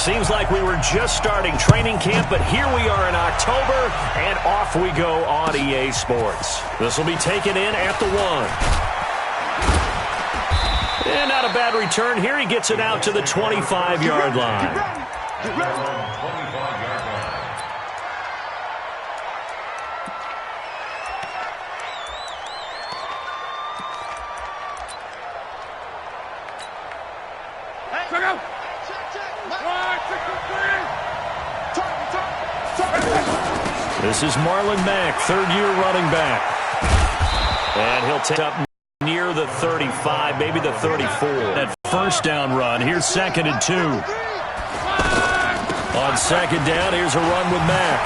Seems like we were just starting training camp, but here we are in October, and off we go on EA Sports. This will be taken in at the 1. And not a bad return here. He gets it out to the 25-yard line. Get ready. This is Marlon Mack, third-year running back. And he'll take up near the 35, maybe the 34. That first down run. Here's 2nd and 2. On 2nd down, here's a run with Mack.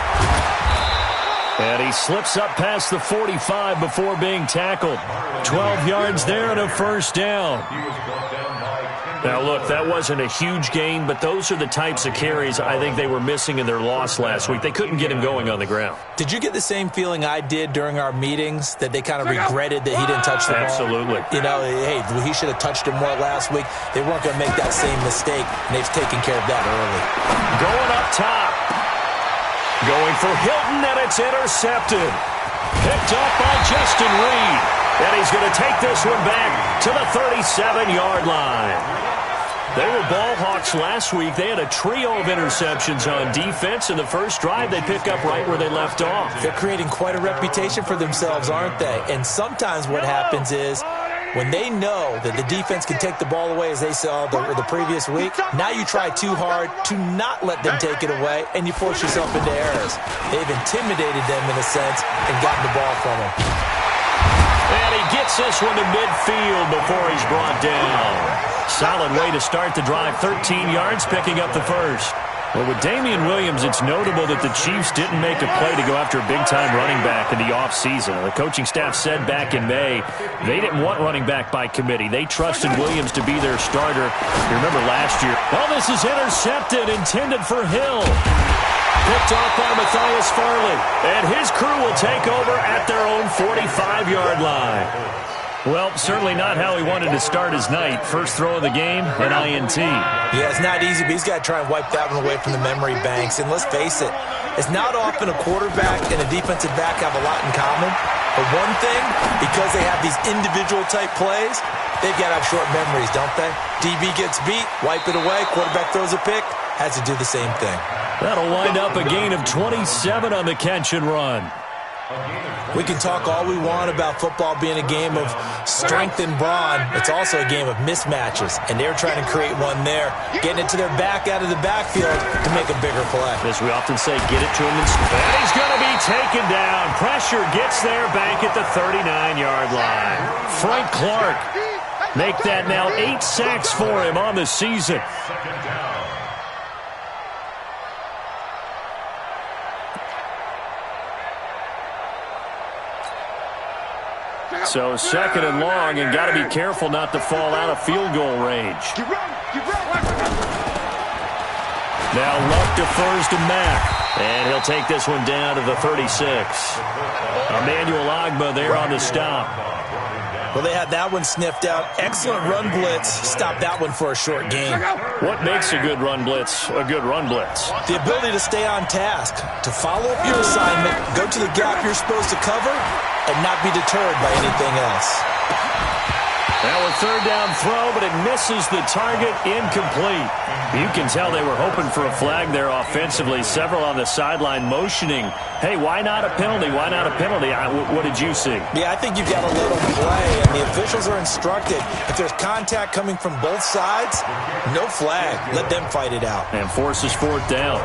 And he slips up past the 45 before being tackled. 12 yards there and a first down. Now, look, that wasn't a huge gain, but those are the types of carries I think they were missing in their loss last week. They couldn't get him going on the ground. Did you get the same feeling I did during our meetings, that they kind of regretted that he didn't touch the ball? Absolutely. You know, hey, he should have touched him more last week. They weren't going to make that same mistake, and they've taken care of that early. Going up top. Going for Hilton, and it's intercepted. Picked up by Justin Reed. And he's going to take this one back to the 37-yard line. They were ball hawks last week. They had a trio of interceptions on defense. In the first drive, they pick up right where they left off. They're creating quite a reputation for themselves, aren't they? And sometimes what happens is, when they know that the defense can take the ball away, as they saw the previous week, now you try too hard to not let them take it away, and you force yourself into errors. They've intimidated them in a sense and gotten the ball from them. And he gets this one to midfield before he's brought down. Solid way to start the drive. 13 yards, picking up the first. Well, with Damian Williams, it's notable that the Chiefs didn't make a play to go after a big-time running back in the offseason. The coaching staff said back in May they didn't want running back by committee. They trusted Williams to be their starter. You remember last year. Well, this is intercepted, intended for Hill. Picked off by Matthias Farley. And his crew will take over at their own 45-yard line. Well, certainly not how he wanted to start his night. First throw of the game, an INT. Yeah, it's not easy, but he's got to try and wipe that one away from the memory banks. And let's face it, it's not often a quarterback and a defensive back have a lot in common. But one thing, because they have these individual-type plays, they've got to have short memories, don't they? DB gets beat, wipe it away, quarterback throws a pick, has to do the same thing. That'll wind up a gain of 27 on the catch and run. We can talk all we want about football being a game of strength and brawn. It's also a game of mismatches, and they're trying to create one there, getting it to their back out of the backfield to make a bigger play. As we often say, get it to him. And he's going to be taken down. Pressure gets there back at the 39-yard line. Frank Clark make that now 8 sacks for him on the season. So 2nd and long, and got to be careful not to fall out of field goal range. Now Luck defers to Mack, and he'll take this one down to the 36. Emmanuel Ogbah there on the stop. Well, they had that one sniffed out. Excellent run blitz. Stop that one for a short gain. What makes a good run blitz a good run blitz? The ability to stay on task, to follow up your assignment, go to the gap you're supposed to cover, and not be deterred by anything else. Now a 3rd down throw, but it misses the target, incomplete. You can tell they were hoping for a flag there offensively. Several on the sideline motioning, hey, why not a penalty? Why not a penalty? What did you see? Yeah, I think you've got to let them play, and the officials are instructed. If there's contact coming from both sides, no flag. Let them fight it out. And forces 4th down.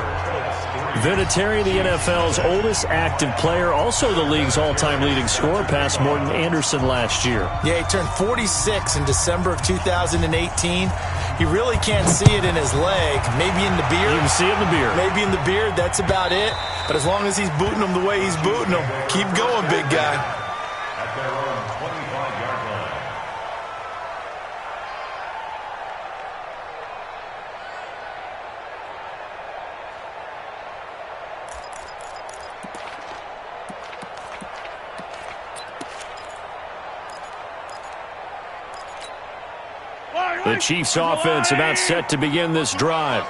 Vinatieri, the NFL's oldest active player, also the league's all-time leading scorer, past Morton Anderson last year. Yeah, he turned 46 in December of 2018. He really can't see it in his leg. Maybe in the beard. You can see it in the beard. Maybe in the beard. That's about it. But as long as he's booting him the way he's booting him, keep going, big guy. The Chiefs offense about set to begin this drive.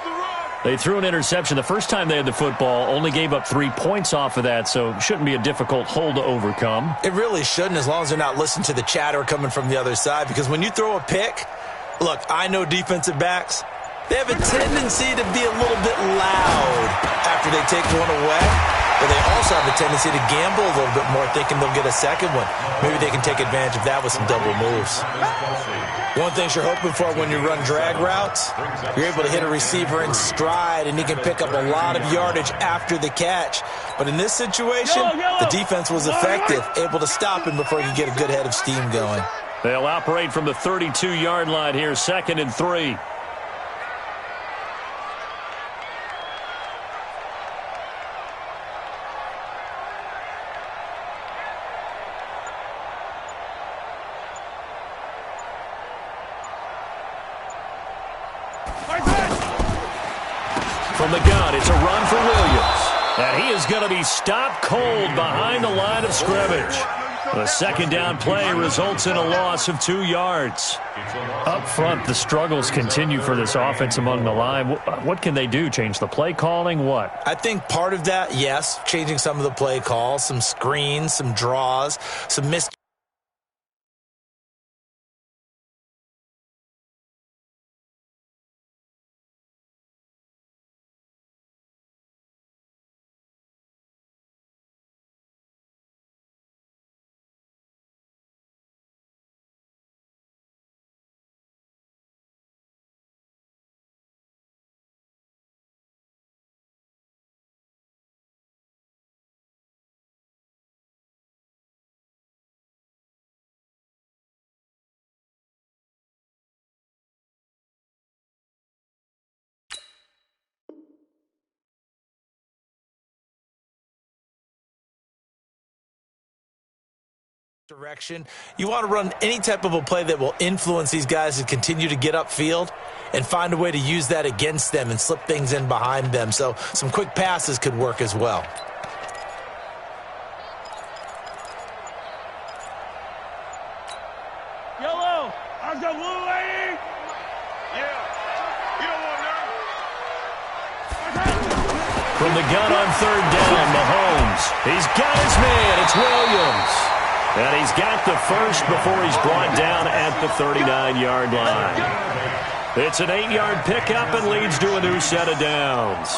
They threw an interception the first time they had the football, only gave up 3 points off of that, so shouldn't be a difficult hole to overcome. It really shouldn't, as long as they're not listening to the chatter coming from the other side, because when you throw a pick, look, I know defensive backs, they have a tendency to be a little bit loud after they take one away, but they also have a tendency to gamble a little bit more, thinking they'll get a second one. Maybe they can take advantage of that with some double moves. One thing you're hoping for when you run drag routes, you're able to hit a receiver in stride, and he can pick up a lot of yardage after the catch. But in this situation, the defense was effective, able to stop him before he could get a good head of steam going. They'll operate from the 32-yard line here, 2nd and 3. From the gun, it's a run for Williams. And he is going to be stopped cold behind the line of scrimmage. The second down play results in a loss of 2 yards. Up front, the struggles continue for this offense among the line. What can they do? Change the play calling? What? I think part of that, yes, changing some of the play calls, some screens, some draws, some missed. Direction. You want to run any type of a play that will influence these guys to continue to get upfield and find a way to use that against them and slip things in behind them. So some quick passes could work as well. Yellow, I've got blue lady. Yeah, you don't want none. From the gun on 3rd down, Mahomes. He's got his man. It's Williams. And he's got the first before he's brought down at the 39-yard line. It's an 8-yard pickup and leads to a new set of downs.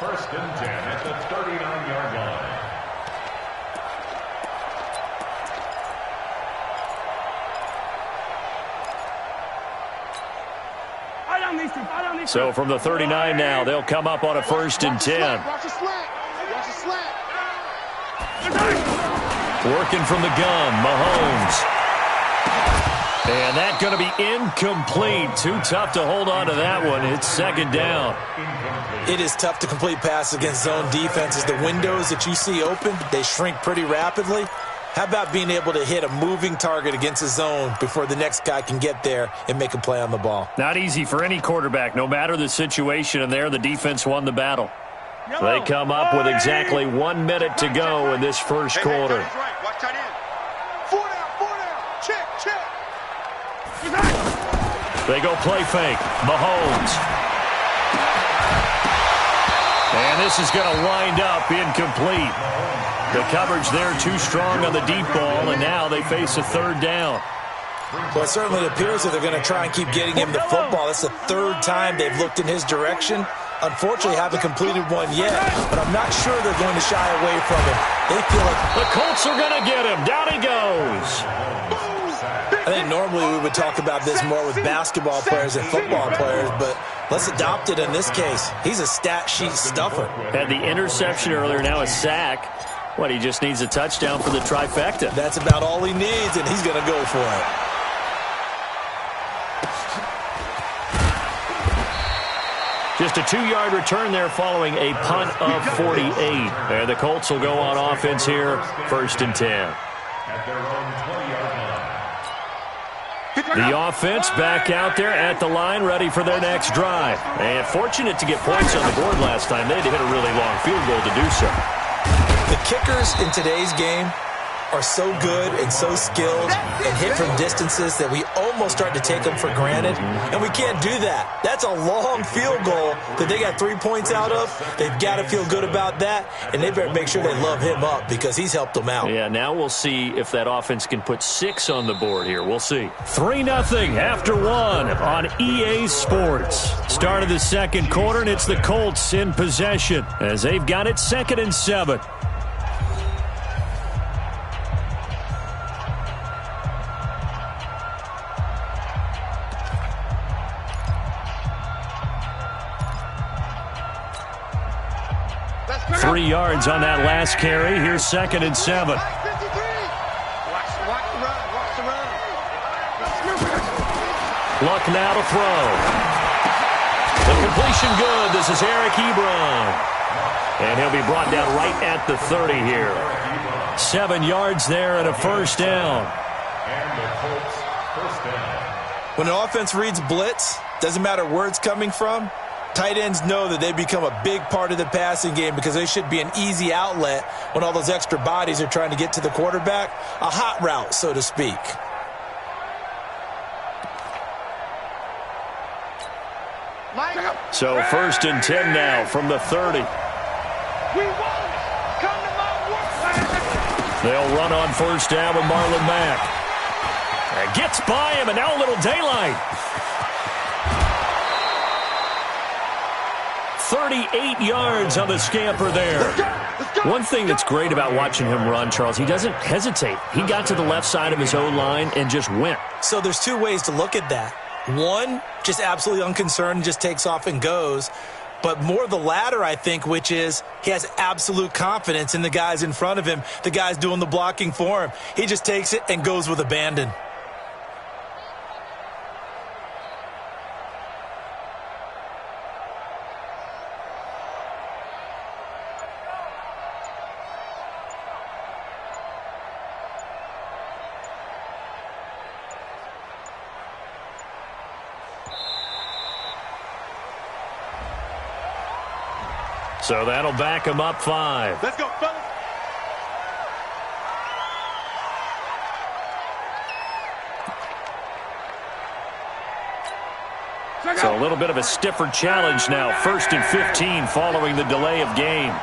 First and 10 at the 39-yard line. So from the 39 now, they'll come up on a 1st and 10. Watch a slant. Watch a slant. Working from the gun, Mahomes. And that's going to be incomplete. Too tough to hold on to that one. It's 2nd down. It is tough to complete passes against zone defenses. The windows that you see open, they shrink pretty rapidly. How about being able to hit a moving target against a zone before the next guy can get there and make a play on the ball? Not easy for any quarterback, no matter the situation, and there the defense won the battle. They come up with exactly 1 minute to go in this first quarter. Watch tight end. 4 down. Check. They go play fake. Mahomes. And this is going to wind up incomplete. The coverage there too strong on the deep ball, and now they face a 3rd down. Well, it certainly appears that they're going to try and keep getting him the football. That's the 3rd time they've looked in his direction. Unfortunately, haven't completed one yet, but I'm not sure they're going to shy away from him. They feel like the Colts are going to get him. Down he goes. I think normally we would talk about this more with basketball players and football players, but let's adopt it in this case. He's a stat sheet stuffer. Had the interception earlier, now a sack. What, he just needs a touchdown for the trifecta. That's about all he needs, and he's going to go for it. Just a 2-yard return there following a punt of 48. And the Colts will go on offense here, 1st and 10. At their own 20-yard line. The offense back out there at the line, ready for their next drive. And fortunate to get points on the board last time. They had to hit a really long field goal to do so. The kickers in today's game are so good and so skilled and hit from distances that we almost start to take them for granted, and we can't do that. That's a long field goal that they got 3 points out of. They've got to feel good about that, and they better make sure they love him up because he's helped them out. Yeah, now we'll see if that offense can put 6 on the board here. We'll see. 3-0 after 1 on EA Sports. Start of the second quarter, and it's the Colts in possession as they've got it 2nd and 7. Let's 3 yards on that last carry. Here's 2nd and 7. Watch the run. Watch the run. Luck now to throw. The completion good. This is Eric Ebron. And he'll be brought down right at the 30 here. 7 yards there and a first down. And the Colts first down. When an offense reads blitz, doesn't matter where it's coming from, tight ends know that they become a big part of the passing game because they should be an easy outlet when all those extra bodies are trying to get to the quarterback. A hot route, so to speak. So 1st and 10 now from the 30. We won. Come to my work. They'll run on first down with Marlon Mack. And gets by him, and now a little daylight. 38 yards on the scamper there. One thing that's great about watching him run, Charles, he doesn't hesitate. He got to the left side of his own line and just went. So there's 2 ways to look at that. One, just absolutely unconcerned, just takes off and goes. But more the latter, I think, which is he has absolute confidence in the guys in front of him, the guys doing the blocking for him. He just takes it and goes with abandon. So that'll back him up 5. Let's go, fellas. So a little bit of a stiffer challenge now. 1st and 15 following the delay of game.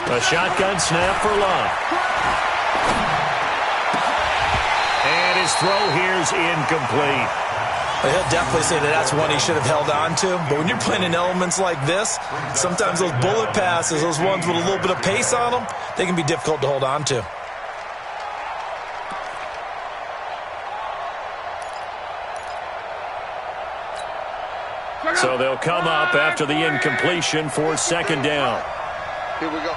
A shotgun snap for Love. And his throw here's incomplete. Well, he'll definitely say that that's one he should have held on to. But when you're playing in elements like this, sometimes those bullet passes, those ones with a little bit of pace on them, they can be difficult to hold on to. So they'll come up after the incompletion for 2nd down. Here we go.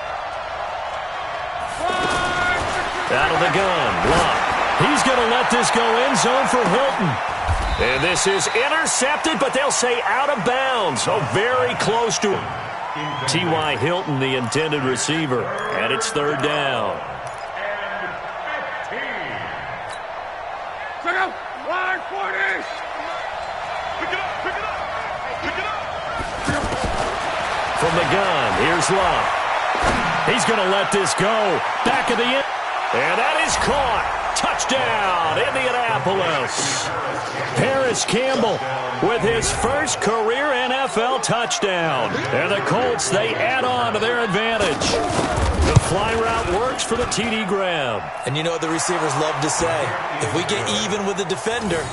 Out of the gun. Block. He's going to let this go end zone for Hilton. And this is intercepted, but they'll say out of bounds. So very close to T.Y. Hilton, the intended receiver. And it's 3rd down. Check out. Line 40. Pick it up. Pick it up. Pick it up. From the gun, here's Love. He's going to let this go. Back of the end. And that is caught. Touchdown, Indianapolis. Paris Campbell with his first career NFL touchdown. And the Colts, they add on to their advantage. The fly route works for the TD grab. And you know what the receivers love to say? If we get even with the defender,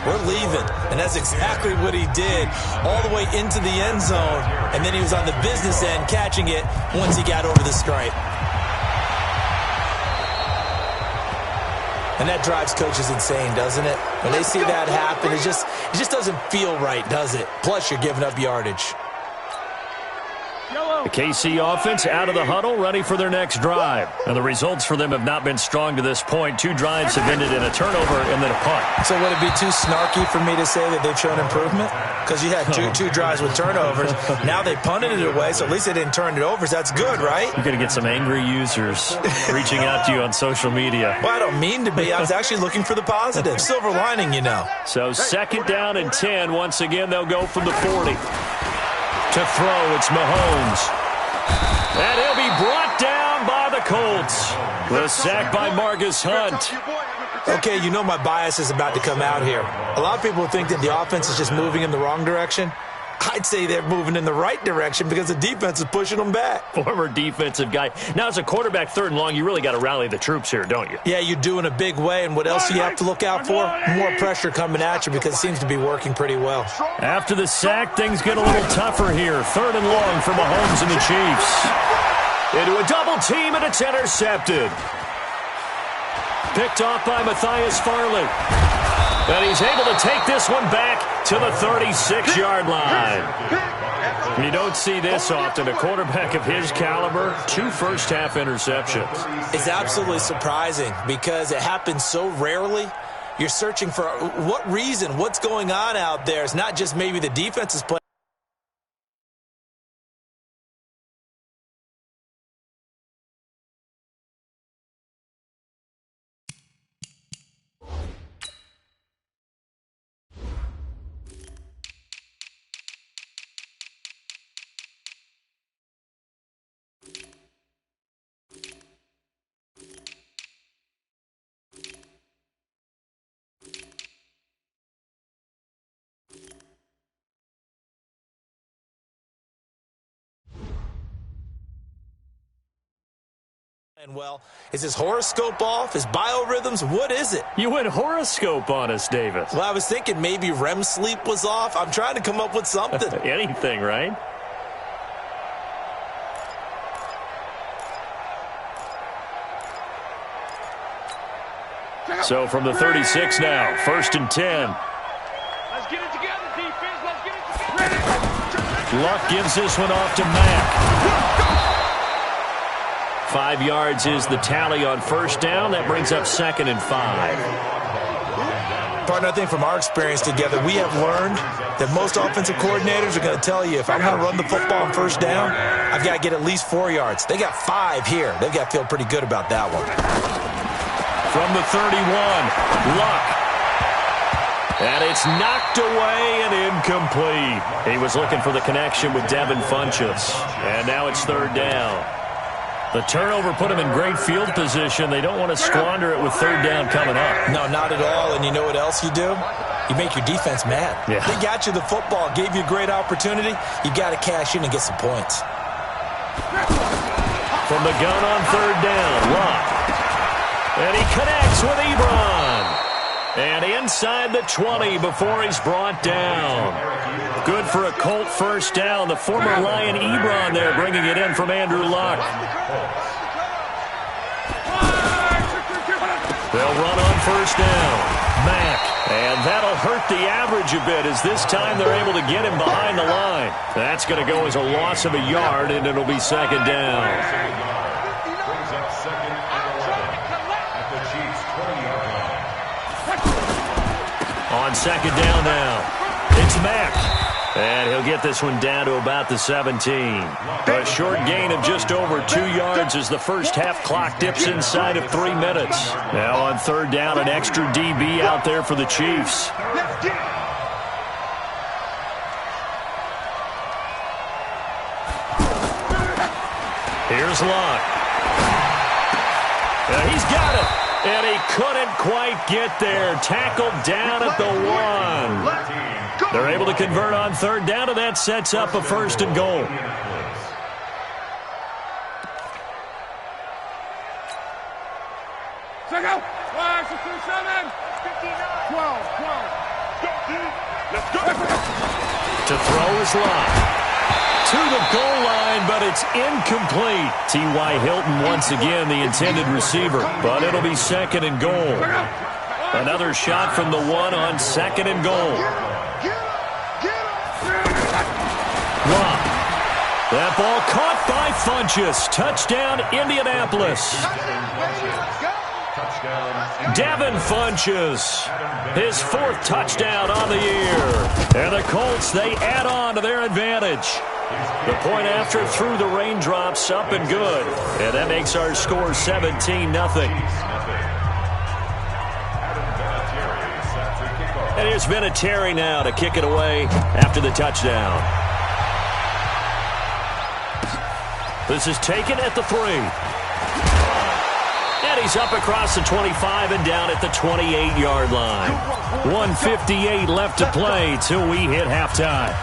we're leaving. And that's exactly what he did all the way into the end zone. And then he was on the business end catching it once he got over the stripe. And that drives coaches insane, doesn't it? When they see that happen, it just doesn't feel right, does it? Plus, you're giving up yardage. The KC offense out of the huddle, ready for their next drive. And the results for them have not been strong to this point. 2 drives have ended in a turnover and then a punt. So would it be too snarky for me to say that they've shown improvement? Because you had two drives with turnovers. Now they punted it away, so at least they didn't turn it over. So that's good, right? You're going to get some angry users reaching out to you on social media. Well, I don't mean to be. I was actually looking for the positive. Silver lining, you know. So 2nd down and 10. Once again, they'll go from the 40. To throw, it's Mahomes. And he'll be brought down by the Colts. The sack by Marcus Hunt. Okay, you know my bias is about to come out here. A lot of people think that the offense is just moving in the wrong direction. I'd say they're moving in the right direction because the defense is pushing them back. Former defensive guy. Now, as a quarterback, 3rd and long, you really got to rally the troops here, don't you? Yeah, you do in a big way. And what else do you have to look out for? More pressure coming at you because it seems to be working pretty well. After the sack, things get a little tougher here. 3rd and long for Mahomes and the Chiefs. Into a double team, and it's intercepted. Picked off by Matthias Farley. And he's able to take this one back to the 36-yard line. You don't see this often. A quarterback of his caliber, 2 first-half interceptions. It's absolutely surprising because it happens so rarely. You're searching for what reason, what's going on out there. It's not just maybe the defense is playing. Well, is his horoscope off? His biorhythms? What is it? You went horoscope on us, Davis. Well, I was thinking maybe REM sleep was off. I'm trying to come up with something. Anything, right? So from the 36 now, 1st and 10. Let's get it together, defense. Let's get it together. Luck gives this one off to Mack. 5 yards is the tally on 1st down. That brings up 2nd and 5. Partner, I think from our experience together, we have learned that most offensive coordinators are going to tell you, if I'm going to run the football on 1st down, I've got to get at least 4 yards. They got 5 here. They've got to feel pretty good about that one. From the 31, Luck. And it's knocked away and incomplete. He was looking for the connection with Devin Funchess. And now it's 3rd down. The turnover put him in great field position. They don't want to squander it with 3rd down coming up. No, not at all. And you know what else you do? You make your defense mad. Yeah. They got you the football, gave you a great opportunity. You got to cash in and get some points. From the gun on 3rd down, Luck. And he connects with Ebron. And inside the 20 before he's brought down. Good for a Colt 1st down. The former Lion Ebron there bringing it in from Andrew Luck. They'll run on 1st down. Mack. And that'll hurt the average a bit as this time they're able to get him behind the line. That's going to go as a loss of a yard, and it'll be 2nd down. Brings up 2nd and 11 at the Chiefs' 20-yard line. On 2nd down now, it's Mack. And he'll get this one down to about the 17. A short gain of just over 2 yards as the first half clock dips inside of 3 minutes. Now on 3rd down, an extra DB out there for the Chiefs. Here's Luck. He's got it. And he couldn't quite get there. Tackled down at the 1. They're able to convert on 3rd down, and that sets up a 1st and goal. Check out. 5, 6, 7, 12. Let's go. To throw is Luck. To the goal line, but it's incomplete. T.Y. Hilton once again the intended receiver, but it'll be 2nd and goal. Another shot from the 1 on 2nd and goal. Luck. That ball caught by Funchess. Touchdown, Indianapolis. Devin Funchess, his 4th touchdown on the year. And the Colts, they add on to their advantage. The point after through the raindrops, up and good. And that makes our score 17-0. And here's Vinatieri now to kick it away after the touchdown. This is taken at the 3. And he's up across the 25 and down at the 28-yard line. 1:58 left to play till we hit halftime.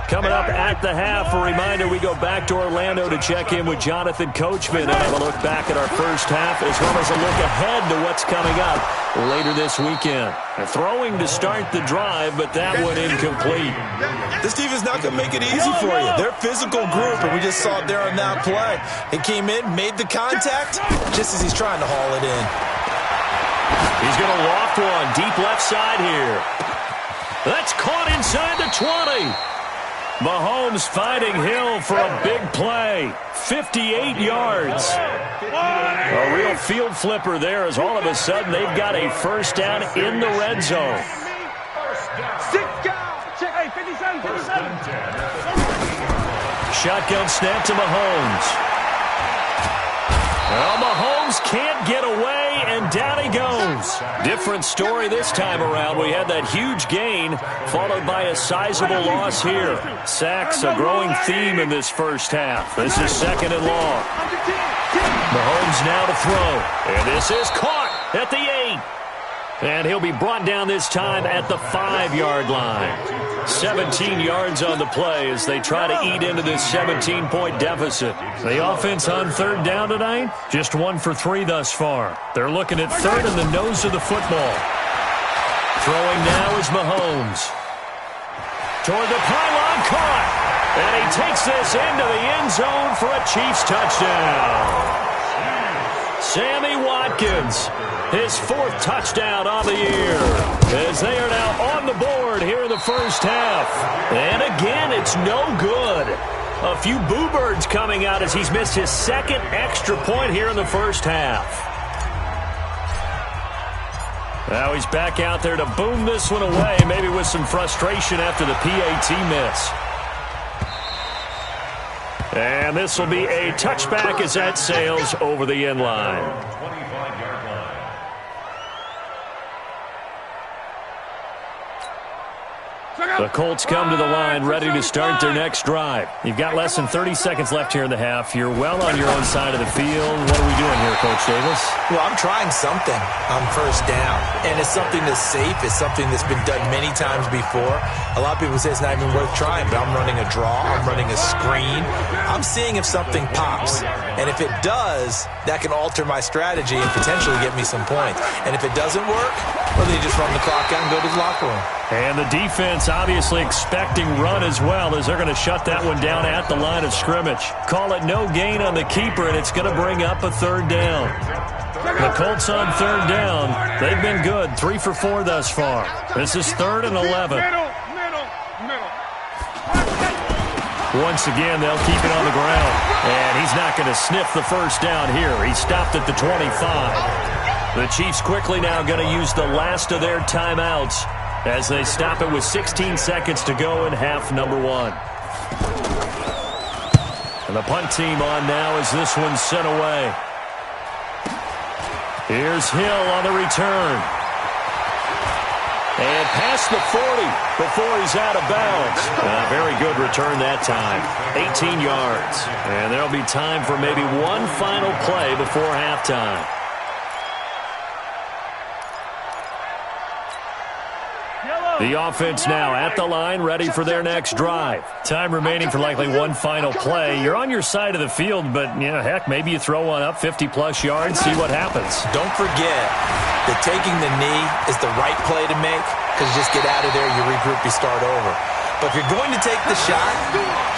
Coming up at the half, a reminder, we go back to Orlando to check in with Jonathan Coachman and have a look back at our first half as well as a look ahead to what's coming up later this weekend. A throwing to start the drive, but that one incomplete. This defense is not going to make it easy for you. They're a physical group, and we just saw it there on that play. He came in, made the contact, just as he's trying to haul it in. He's going to loft one deep left side here. That's caught inside the 20. Mahomes fighting Hill for a big play. 58 yards. A real field flipper there as all of a sudden they've got a first down in the red zone. Shotgun snap to Mahomes. Well, Mahomes can't get away, and down he goes. Different story this time around. We had that huge gain, followed by a sizable loss here. Sacks, a growing theme in this first half. This is second and long. Mahomes now to throw. And this is caught at the 8. And he'll be brought down this time at the 5-yard line. 17 yards on the play as they try to eat into this 17-point deficit. The offense on third down tonight, just 1 for 3 thus far. They're looking at third in the nose of the football. Throwing now is Mahomes. Toward the pylon, caught. And he takes this into the end zone for a Chiefs touchdown. Sammy Watkins, his 4th touchdown on the year, as they are now on the board here in the first half. And again, it's no good. A few boo birds coming out as he's missed his 2nd extra point here in the first half. Now he's back out there to boom this one away, maybe with some frustration after the PAT miss. And this will be a touchback as that sails over the end line. 25-yard line. The Colts come to the line ready to start their next drive. You've got less than 30 seconds left here in the half. You're well on your own side of the field. What are we doing here, Coach Davis? Well, I'm trying something on first down, and it's something that's safe. It's something that's been done many times before. A lot of people say it's not even worth trying, but I'm running a draw. I'm running a screen. I'm seeing if something pops, and if it does, that can alter my strategy and potentially get me some points. And if it doesn't work, well, then you just run the clock out and go to the locker room. And the defense obviously expecting run as well, as they're going to shut that one down at the line of scrimmage. Call it no gain on the keeper, and it's going to bring up a third down. The Colts on third down. They've been good, 3 for 4 thus far. This is 3rd and 11. Once again, they'll keep it on the ground. And he's not going to sniff the first down here. He stopped at the 25. The Chiefs quickly now going to use the last of their timeouts as they stop it with 16 seconds to go in half number 1. And the punt team on now as this one's sent away. Here's Hill on the return. And past the 40 before he's out of bounds. Very good return that time. 18 yards. And there'll be time for maybe one final play before halftime. The offense now at the line, ready for their next drive. Time remaining for likely one final play. You're on your side of the field, but, heck, maybe you throw one up 50-plus yards, see what happens. Don't forget that taking the knee is the right play to make, because just get out of there, you regroup, you start over. But if you're going to take the shot,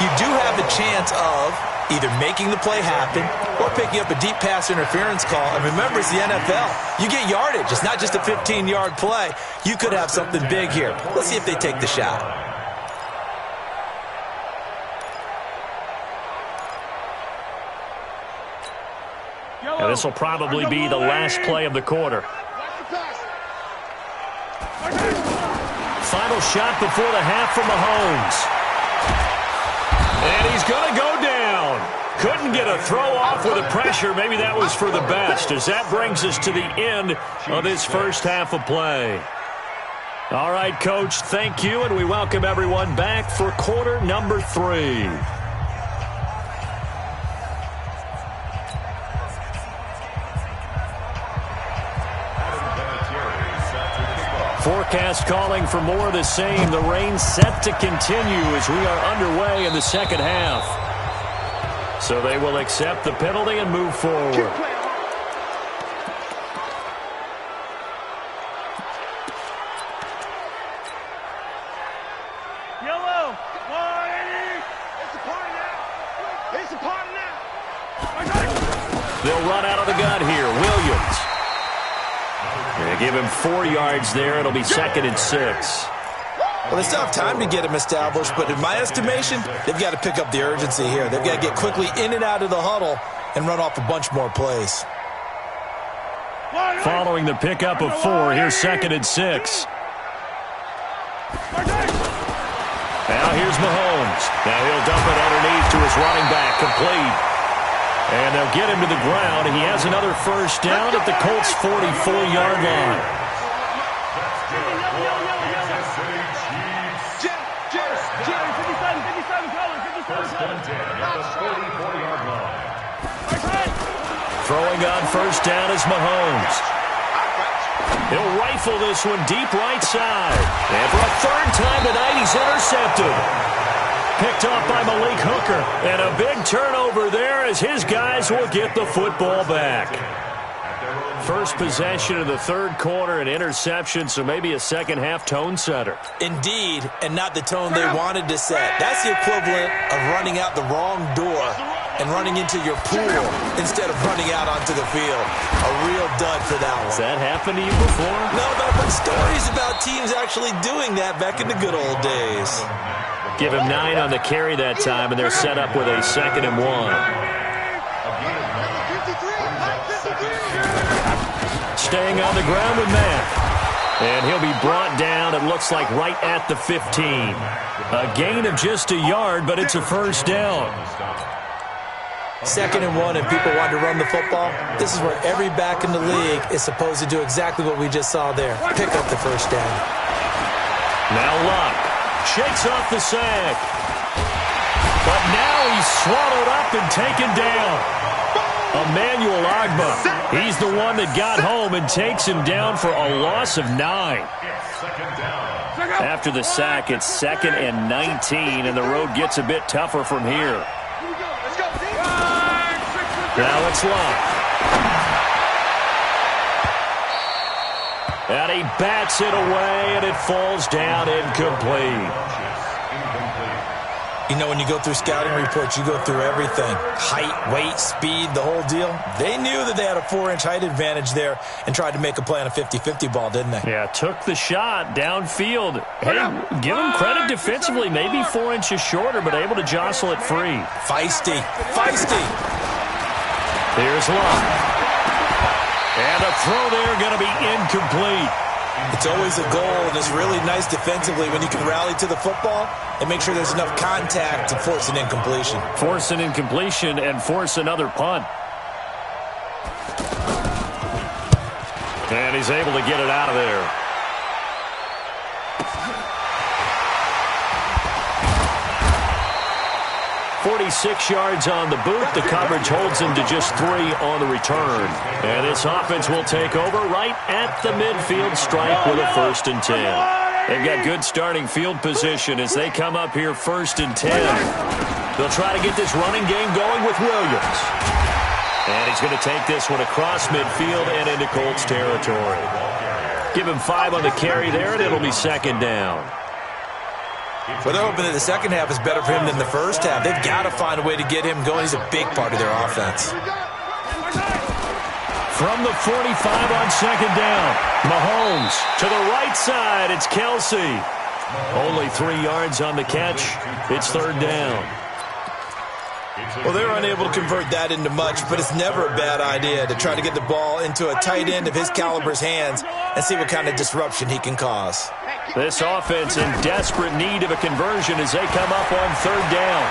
you do have a chance of either making the play happen or picking up a deep pass interference call. And remember, it's the NFL. You get yardage. It's not just a 15-yard play. You could have something big here. Let's see if they take the shot. And this will probably be the last play of the quarter. Final shot before the half from Mahomes. And he's going to go down. Couldn't get a throw off with the pressure. Maybe that was for the best, as that brings us to the end of this first half of play. All right, Coach, thank you, and we welcome everyone back for quarter number 3. Forecast calling for more of the same. The rain set to continue as we are underway in the second half. So they will accept the penalty and move forward. They'll run out of the gun here. Williams. They give him 4 yards there. It'll be 2nd and 6. Well, they still have time to get him established, but in my estimation, they've got to pick up the urgency here. They've got to get quickly in and out of the huddle and run off a bunch more plays. Following the pickup of 4, here's 2nd and 6. Now here's Mahomes. Now he'll dump it underneath to his running back, complete. And they'll get him to the ground. He has another first down at the Colts' 44-yard line. Throwing on first down is Mahomes. He'll rifle this one deep right side. And for a 3rd time tonight, he's intercepted. Picked off by Malik Hooker. And a big turnover there as his guys will get the football back. First possession of the 3rd quarter, an interception, so maybe a second-half tone setter. Indeed, and not the tone they wanted to set. That's the equivalent of running out the wrong door and running into your pool instead of running out onto the field. A real dud for that one. Has that happened to you before? No, but I've heard stories about teams actually doing that back in the good old days. Give him 9 on the carry that time, and they're set up with a 2nd and 1. Staying on the ground with Matt. And he'll be brought down, it looks like, right at the 15. A gain of just a yard, but it's a first down. 2nd and 1, and people want to run the football. This is where every back in the league is supposed to do exactly what we just saw there. Pick up the first down. Now Luck shakes off the sack. But now he's swallowed up and taken down. Emmanuel Ogbah. He's the one that got home and takes him down for a loss of 9. After the sack, it's 2nd and 19, and the road gets a bit tougher from here. Now it's Luck. And he bats it away, and it falls down incomplete. You know, when you go through scouting reports, you go through everything. Height, weight, speed, the whole deal. They knew that they had a 4-inch height advantage there and tried to make a play on a 50-50 ball, didn't they? Yeah, took the shot downfield. Hey, give him credit defensively. Maybe 4 inches shorter, but able to jostle it free. Feisty. Feisty. Here's Luck. And a throw there going to be incomplete. It's always a goal, and it's really nice defensively when you can rally to the football and make sure there's enough contact to force an incompletion. Force an incompletion and force another punt. And he's able to get it out of there. 46 yards on the boot. The coverage holds him to just 3 on the return. And this offense will take over right at the midfield stripe with a 1st and 10. They've got good starting field position as they come up here 1st and 10. They'll try to get this running game going with Williams. And he's going to take this one across midfield and into Colts territory. Give him 5 on the carry there, and it'll be 2nd down. Well, they're hoping that the second half is better for him than the first half. They've got to find a way to get him going. He's a big part of their offense. From the 45 on 2nd down, Mahomes to the right side. It's Kelsey. Only 3 yards on the catch. It's 3rd down. Well, they're unable to convert that into much, but it's never a bad idea to try to get the ball into a tight end of his caliber's hands and see what kind of disruption he can cause. This offense in desperate need of a conversion as they come up on 3rd down.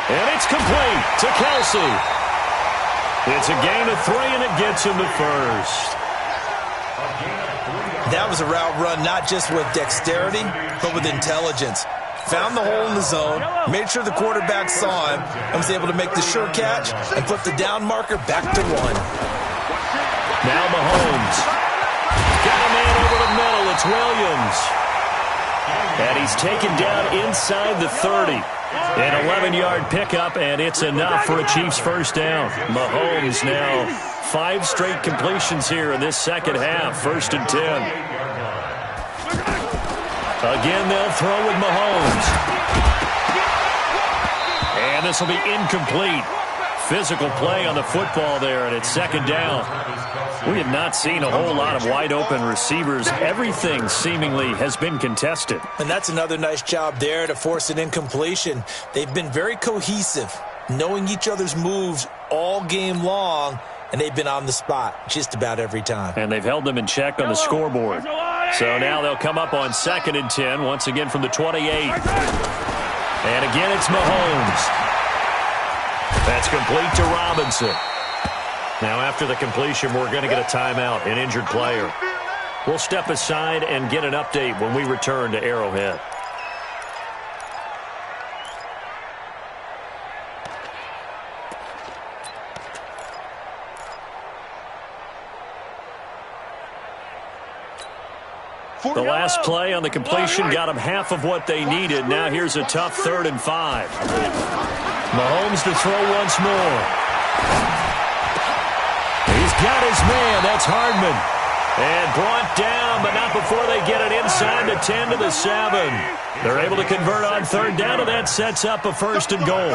And it's complete to Kelsey. It's a gain of 3, and it gets him to first. That was a route run not just with dexterity, but with intelligence. Found the hole in the zone, made sure the quarterback saw him, and was able to make the sure catch and flip the down marker back to 1. Now Mahomes. Got a man over the middle. It's Williams. And he's taken down inside the 30. An 11-yard pickup, and it's enough for a Chiefs first down. Mahomes now 5 straight completions here in this second half. 1st and 10. Again, they'll throw with Mahomes. And this will be incomplete. Physical play on the football there, and it's 2nd down. We have not seen a whole lot of wide-open receivers. Everything seemingly has been contested. And that's another nice job there to force an incompletion. They've been very cohesive, knowing each other's moves all game long, and they've been on the spot just about every time. And they've held them in check on the scoreboard. So now they'll come up on 2nd and 10, once again from the 28. And again, it's Mahomes. That's complete to Robinson. Now, after the completion, we're going to get a timeout, an injured player. We'll step aside and get an update when we return to Arrowhead. The last play on the completion got them half of what they needed. Now here's a tough 3rd and 5. Mahomes to throw once more. He's got his man. That's Hardman. And brought down, but not before they get it inside the 10 to the 7. They're able to convert on 3rd down, and that sets up a 1st and goal.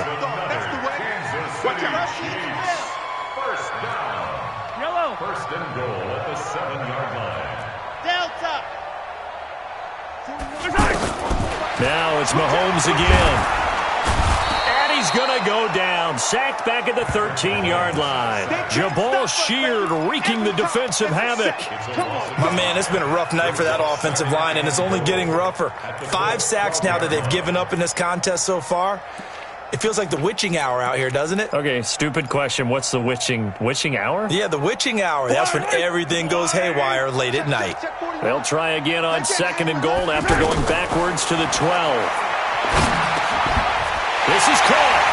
First down. Yellow. 1st and goal at the 7-yard line. Delta. Now it's Mahomes again. And he's going to go down. Sacked back at the 13-yard line. Jabal Sheard wreaking the defensive havoc. My man, it's been a rough night for that offensive line, and it's only getting rougher. 5 sacks now that they've given up in this contest so far. It feels like the witching hour out here, doesn't it? Okay, stupid question. What's the witching hour? Yeah, the witching hour. That's when everything goes haywire late at night. They'll try again on 2nd and goal after going backwards to the 12. This is caught.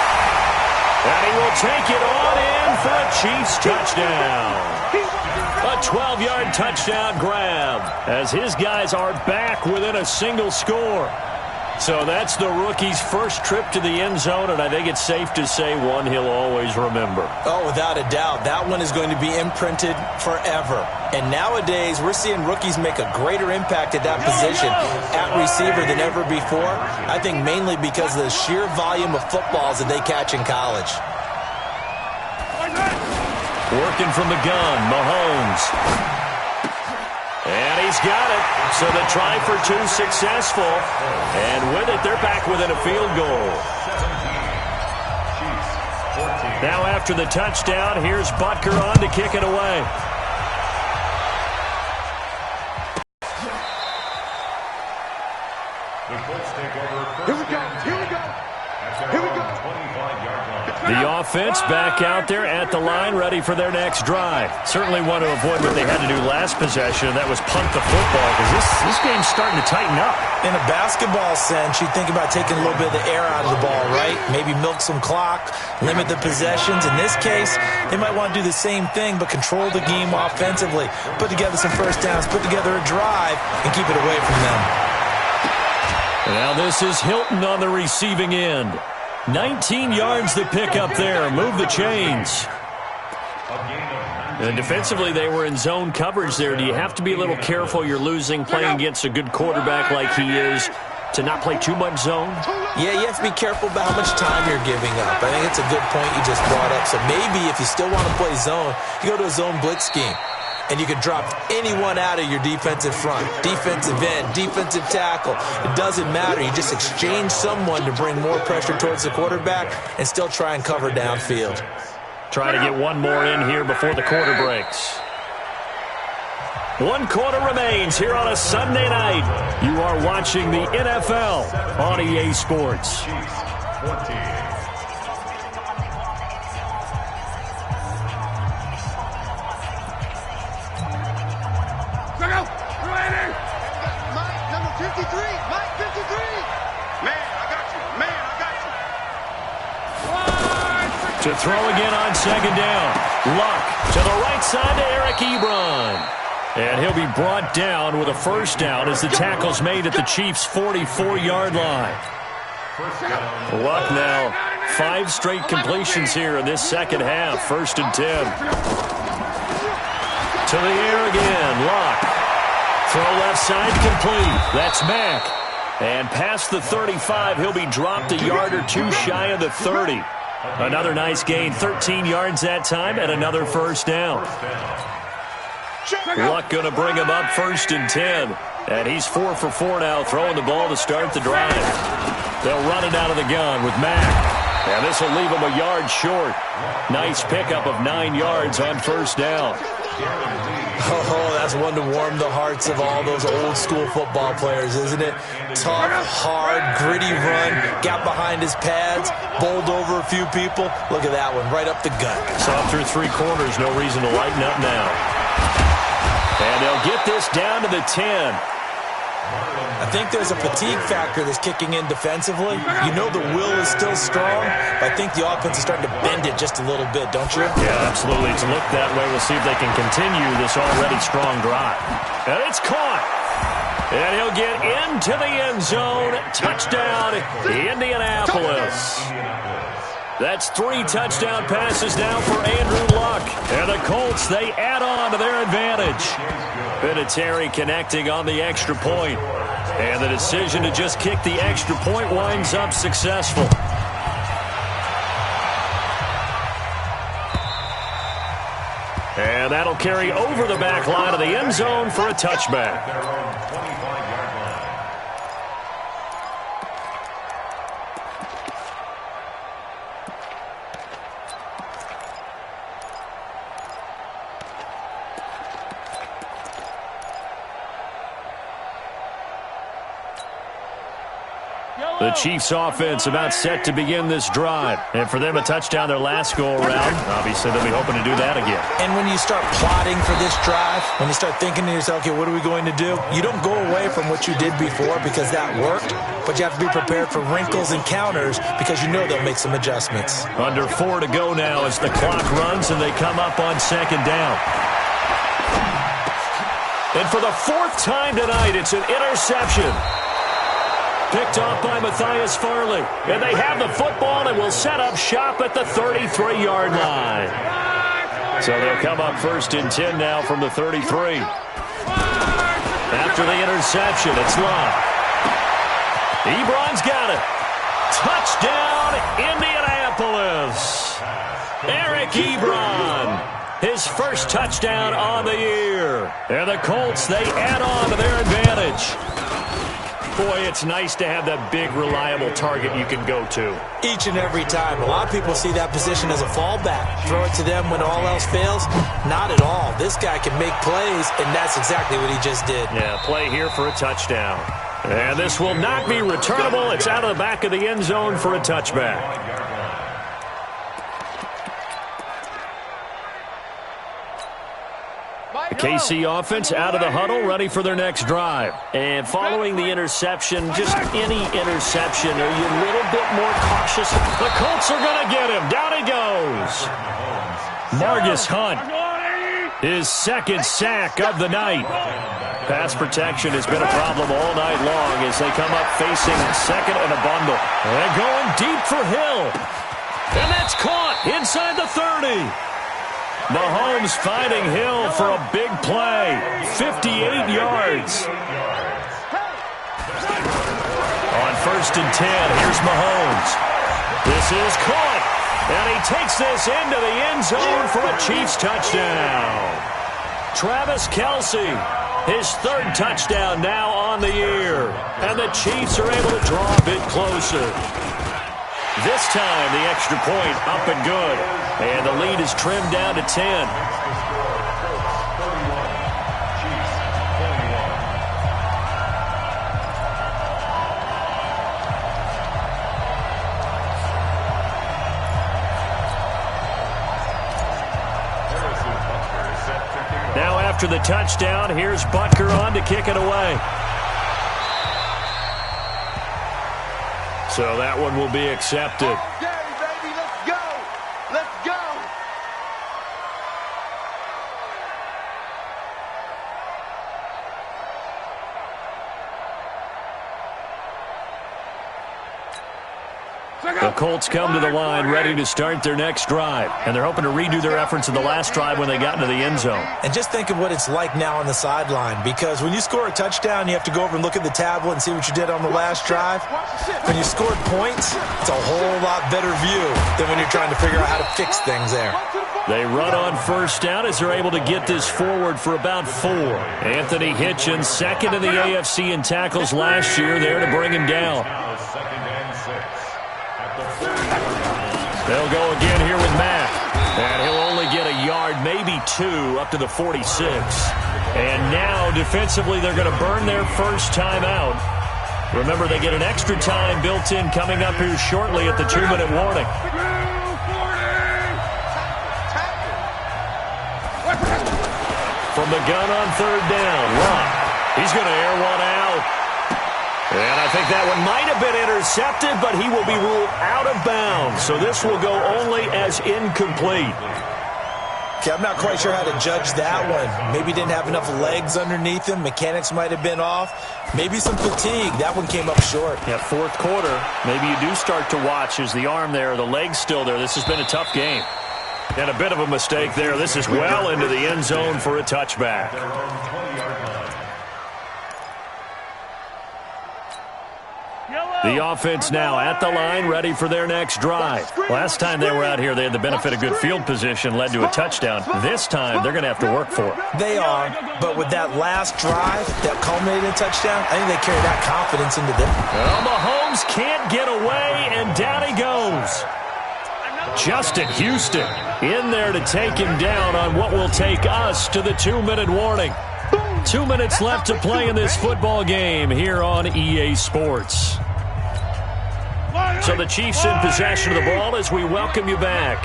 And he will take it on in for a Chiefs touchdown. A 12-yard touchdown grab as his guys are back within a single score. So that's the rookie's first trip to the end zone, and I think it's safe to say one he'll always remember. Oh, without a doubt. That one is going to be imprinted forever. And nowadays, we're seeing rookies make a greater impact at that position at receiver than ever before. I think mainly because of the sheer volume of footballs that they catch in college. Working from the gun, Mahomes. And he's got it. So the try for 2 successful. And with it, they're back within a field goal. Now after the touchdown, here's Butker on to kick it away. Here we go. Here we go. Here we go. The offense back out there at the line, ready for their next drive. Certainly want to avoid what they had to do last possession, and that was punt the football, because this game's starting to tighten up. In a basketball sense, you think about taking a little bit of the air out of the ball, right? Maybe milk some clock, limit the possessions. In this case, they might want to do the same thing, but control the game offensively. Put together some first downs, put together a drive, and keep it away from them. Now this is Hilton on the receiving end. 19 yards to pick up there. Move the chains. And defensively, they were in zone coverage there. Do you have to be a little careful? You're losing playing against a good quarterback like he is to not play too much zone? Yeah, you have to be careful about how much time you're giving up. I think it's a good point you just brought up. So maybe if you still want to play zone, you go to a zone blitz scheme. And you can drop anyone out of your defensive front, defensive end, defensive tackle. It doesn't matter. You just exchange someone to bring more pressure towards the quarterback and still try and cover downfield. Try to get one more in here before the quarter breaks. 1 quarter remains here on a Sunday night. You are watching the NFL on EA Sports. To throw again on second down. Luck to the right side to Eric Ebron. And he'll be brought down with a first down as the tackle's made at the Chiefs' 44-yard line. Luck now, 5 straight completions here in this second half. 1st and 10. To the air again, Luck. Throw left side complete. That's Mack. And past the 35, he'll be dropped a yard or two shy of the 30. Another nice gain, 13 yards that time, and another first down. Luck going to bring him up 1st and 10. And he's 4 for 4 now, throwing the ball to start the drive. They'll run it out of the gun with Mack. And this will leave him a yard short. Nice pickup of 9 yards on first down. Oh, that's one to warm the hearts of all those old-school football players, isn't it? Tough, hard, gritty run, got behind his pads, bowled over a few people. Look at that one, right up the gut. Saw through 3 quarters, no reason to lighten up now. And they'll get this down to the 10. I think there's a fatigue factor that's kicking in defensively. You know the will is still strong, but I think the offense is starting to bend it just a little bit, don't you? Yeah, absolutely. It's looked that way. We'll see if they can continue this already strong drive. And it's caught. And he'll get into the end zone. Touchdown, Indianapolis. That's 3 touchdown passes now for Andrew Luck. And the Colts, they add on to their advantage. Vinatieri connecting on the extra point. And the decision to just kick the extra point winds up successful. And that'll carry over the back line of the end zone for a touchback. The Chiefs offense about set to begin this drive. And for them, a touchdown their last go-around. Obviously, they'll be hoping to do that again. And when you start plotting for this drive, when you start thinking to yourself, okay, what are we going to do? You don't go away from what you did before because that worked, but you have to be prepared for wrinkles and counters because you know they'll make some adjustments. Under 4 to go now as the clock runs and they come up on second down. And for the 4th time tonight, it's an interception. Picked off by Matthias Farley. And they have the football and will set up shop at the 33-yard line. So they'll come up 1st and 10 now from the 33. After the interception, it's Luck. Ebron's got it. Touchdown, Indianapolis. Eric Ebron. His first touchdown on the year. And the Colts, they add on to their advantage. Boy, it's nice to have that big, reliable target you can go to. Each and every time. A lot of people see that position as a fallback. Throw it to them when all else fails. Not at all. This guy can make plays, and that's exactly what he just did. Yeah, play here for a touchdown. And this will not be returnable. It's out of the back of the end zone for a touchback. The KC offense out of the huddle, ready for their next drive. And following the interception, just any interception, are you a little bit more cautious? The Colts are going to get him. Down he goes. Margus Hunt, his 2nd sack of the night. Pass protection has been a problem all night long as they come up facing 2nd and a bundle. And going deep for Hill. And that's caught inside the 30. Mahomes finding Hill for a big play. 58 yards. On 1st and 10, here's Mahomes. This is caught. And he takes this into the end zone for a Chiefs touchdown. Travis Kelce, his 3rd touchdown now on the year. And the Chiefs are able to draw a bit closer. This time, the extra point up and good. And the lead is trimmed down to 10. Now after the touchdown, here's Butker on to kick it away. So that one will be accepted. Okay, baby, let's go. Let's The Colts come to the line ready to start their next drive, and they're hoping to redo their efforts in the last drive when they got into the end zone. And just think of what it's like now on the sideline, because when you score a touchdown, you have to go over and look at the tablet and see what you did on the last drive. When you scored points, it's a whole lot better view than when you're trying to figure out how to fix things there. They run on first down as they're able to get this forward for about 4. Anthony Hitchens, second in the AFC in tackles last year, there to bring him down. They'll go again here with Mack. And he'll only get a yard, maybe 2, up to the 46. And now, defensively, they're going to burn their first time out. Remember, they get an extra time built in coming up here shortly at the 2-minute warning. From the gun on third down, Lott. He's going to air one out. And I think that one might have been intercepted, but he will be ruled out of bounds. So this will go only as incomplete. Okay, I'm not quite sure how to judge that one. Maybe didn't have enough legs underneath him. Mechanics might have been off. Maybe some fatigue. That one came up short. Yeah, fourth quarter, maybe you do start to watch. Is the arm there, the leg's still there? This has been a tough game. And a bit of a mistake there. This is well into the end zone for a touchback. The offense now at the line, ready for their next drive. Last time they were out here, they had the benefit of good field position, led to a touchdown. This time, they're going to have to work for it. They are, but with that last drive, that culminated in a touchdown, I think they carry that confidence into them. Well, Mahomes can't get away, and down he goes. Justin Houston in there to take him down on what will take us to the 2-minute warning. 2 minutes left to play in this football game here on EA Sports. So the Chiefs in possession of the ball as we welcome you back.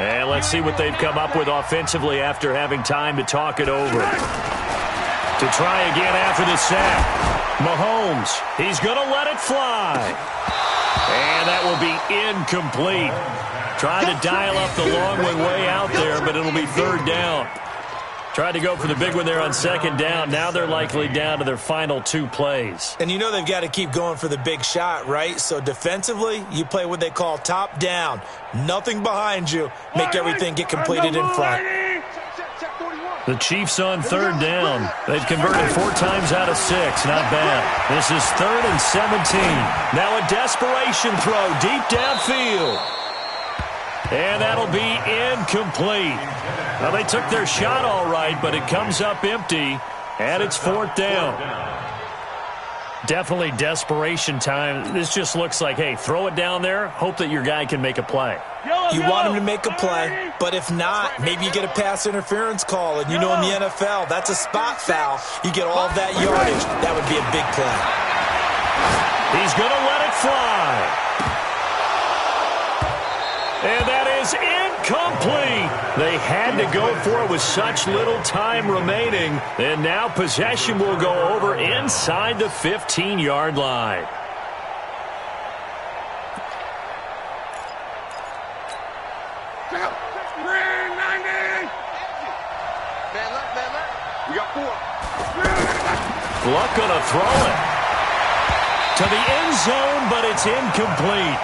And let's see what they've come up with offensively after having time to talk it over. To try again after the sack. Mahomes, he's going to let it fly. And that will be incomplete. Trying to dial up the long one way out there, but it'll be third down. Tried to go for the big one there on second down. Now they're likely down to their final 2 plays. And you know they've got to keep going for the big shot, right? So defensively, you play what they call top down. Nothing behind you. Make everything get completed in front. The Chiefs on third down. They've converted 4 times out of 6. Not bad. This is 3rd and 17. Now a desperation throw deep downfield. And that'll be incomplete. Well, they took their shot all right, but it comes up empty, and it's 4th down. Definitely desperation time. This just looks like, hey, throw it down there, hope that your guy can make a play. You want him to make a play, but if not, maybe you get a pass interference call, and you know in the NFL, that's a spot foul. You get all of that yardage. That would be a big play. He's going to let it fly. And that is incomplete. They had to go for it with such little time remaining. And now possession will go over inside the 15-yard line. We got 4. Luck going to throw it to the end zone, but it's incomplete.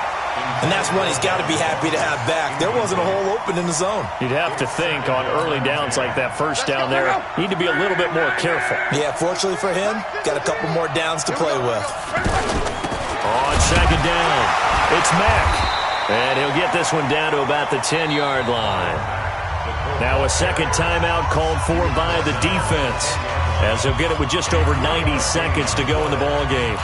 And that's one he's got to be happy to have back. There wasn't a hole open in the zone. You'd have to think on early downs like that first down there, need to be a little bit more careful. Yeah, fortunately for him, got a couple more downs to play with. On second down, it's Mack. And he'll get this one down to about the 10-yard line. Now a second timeout called for by the defense, as he'll get it with just over 90 seconds to go in the ball game.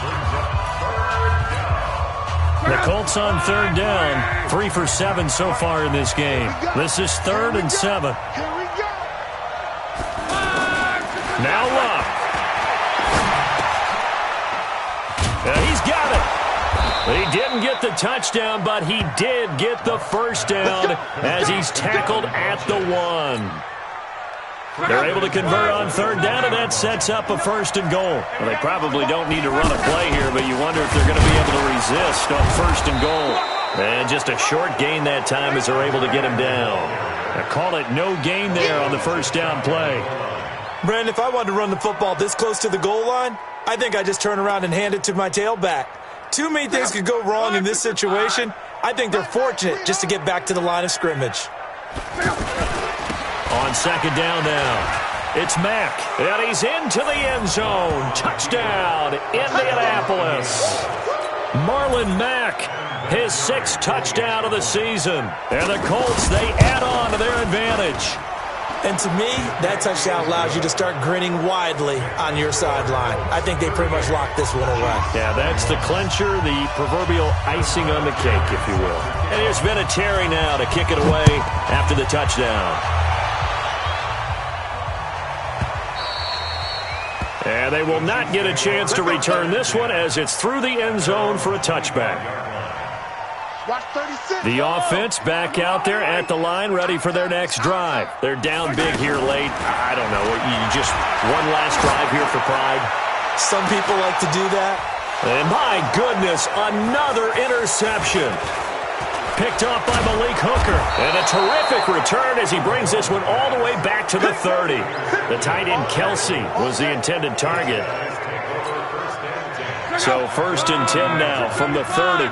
The Colts on third down, 3 for 7 so far in this game. This is 3rd and 7. Now Lott. He's got it. He didn't get the touchdown, but he did get the first down as he's tackled at the 1. They're able to convert on third down, and that sets up a 1st and goal. Well, they probably don't need to run a play here, but you wonder if they're going to be able to resist on 1st and goal. And just a short gain that time as they're able to get him down. They call it no gain there on the 1st down play. Brandon, if I wanted to run the football this close to the goal line, I think I just turn around and hand it to my tailback. Too many things could go wrong in this situation. I think they're fortunate just to get back to the line of scrimmage. On second down now, it's Mack, and he's into the end zone. Touchdown, Indianapolis. Marlon Mack, his 6th touchdown of the season. And the Colts, they add on to their advantage. And to me, that touchdown allows you to start grinning widely on your sideline. I think they pretty much locked this one away. Yeah, that's the clincher, the proverbial icing on the cake, if you will. And here's Vinatieri now to kick it away after the touchdown. And they will not get a chance to return this one as it's through the end zone for a touchback. The offense back out there at the line, ready for their next drive. They're down big here late. I don't know. You just one last drive here for pride. Some people like to do that. And my goodness, another interception. Picked off by Malik Hooker. And a terrific return as he brings this one all the way back to the 30. The tight end Kelsey was the intended target. So 1st and 10 now from the 30.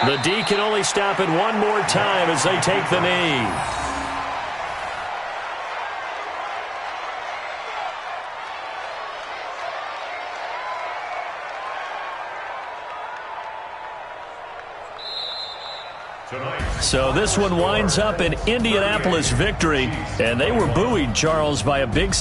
The D can only stop it one more time as they take the knee. So this one winds up an Indianapolis victory, and they were buoyed, Charles, by a big